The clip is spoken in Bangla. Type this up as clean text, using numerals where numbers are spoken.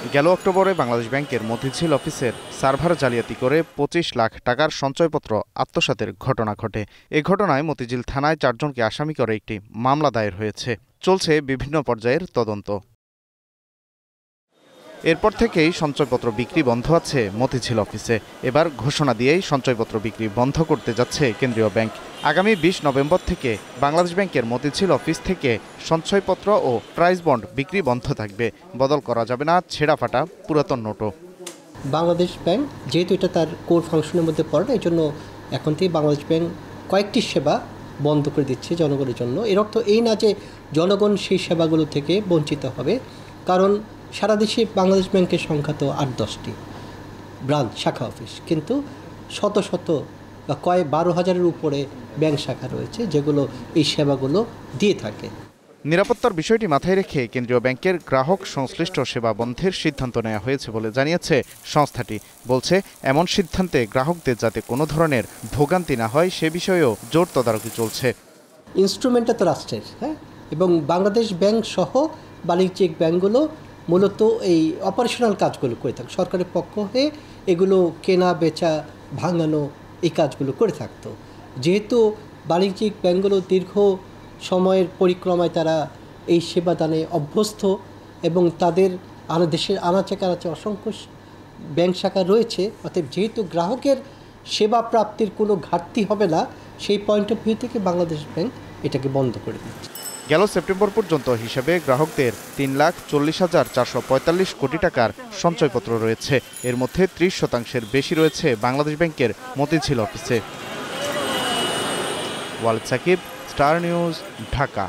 গেল অক্টোবরে বাংলাদেশ ব্যাংকের মতিঝিল অফিসের সার্ভার জালিয়াতি করে ২৫ লাখ টাকার সঞ্চয়পত্র আত্মসাতের ঘটনা ঘটে। এ ঘটনায় মতিঝিল থানায় ৪ জনকে আসামি করে একটি মামলা দায়ের হয়েছে। চলছে বিভিন্ন পর্যায়ের তদন্ত। এরপর থেকেই সঞ্চয়পত্র বিক্রি বন্ধ আছে মতিঝিল অফিসে। এবার ঘোষণা দিয়েই সঞ্চয়পত্র বিক্রি বন্ধ করতে যাচ্ছে কেন্দ্রীয় ব্যাংক। আগামী ২০ নভেম্বর থেকে বাংলাদেশ ব্যাংকের মতিঝিল অফিস থেকে সঞ্চয়পত্র ও প্রাইজ বন্ড বিক্রি বন্ধ থাকবে। বদল করা যাবে না ছেঁড়া ফাটা পুরাতন নোটও। বাংলাদেশ ব্যাংক যেহেতু এটা তার কোর ফাংশনের মধ্যে পড়ে না, এই জন্য এখন থেকে বাংলাদেশ ব্যাংক কয়েকটি সেবা বন্ধ করে দিচ্ছে জনগণের জন্য। এর অর্থ এই না যে জনগণ সেই সেবাগুলো থেকে বঞ্চিত হবে, কারণ সারা দেশে বাংলাদেশ ব্যাংকের সংখ্যা তো ৮-১০টি ব্রাঞ্চ শাখা অফিস, কিন্তু শত শত বা কয়েক ১২,০০০-এর উপরে ব্যাংক শাখা রয়েছে যেগুলো এই সেবাগুলো দিয়ে থাকে। নিরাপত্তার বিষয়টি মাথায় রেখে কেন্দ্রীয় ব্যাংকের গ্রাহক সংশ্লিষ্ট সেবা বন্ধের সিদ্ধান্ত নেওয়া হয়েছে বলে জানিয়েছে সংস্থাটি। বলছে, এমন সিদ্ধান্তে গ্রাহকদের যাতে কোনো ধরনের ভোগান্তি না হয় সে বিষয়েও জোর তদারকি চলছে। ইনস্ট্রুমেন্টটা তো রাষ্ট্রের, হ্যাঁ, এবং বাংলাদেশ ব্যাংক সহ বাণিজ্যিক ব্যাংকগুলো মূলত এই অপারেশনাল কাজগুলো করে থাকে। সরকারের পক্ষ হয়ে এগুলো কেনা বেচা ভাঙানো এই কাজগুলো করে থাকতো। যেহেতু বাণিজ্যিক ব্যাংকগুলো দীর্ঘ সময়ের পরিক্রমায় তারা এই সেবা দানে অভ্যস্ত এবং তাদের দেশের আনাচে কানাচে অসংখ্য ব্যাংক শাখা রয়েছে, অতএব যেহেতু গ্রাহকের সেবা প্রাপ্তির কোনো ঘাটতি হবে না, সেই পয়েন্ট অফ ভিউ থেকে বাংলাদেশ ব্যাংক এটাকে বন্ধ করে দিচ্ছে। গেল সেপ্টেম্বর পর্যন্ত হিসাবে গ্রাহকদের ৩,৪০,৪৪৫ কোটি টাকার সঞ্চয়পত্র রয়েছে। এর মধ্যে ৩০% বেশি রয়েছে বাংলাদেশ ব্যাংকের মতিঝিল অফিসে। Walid Sakib, star news, Dhaka.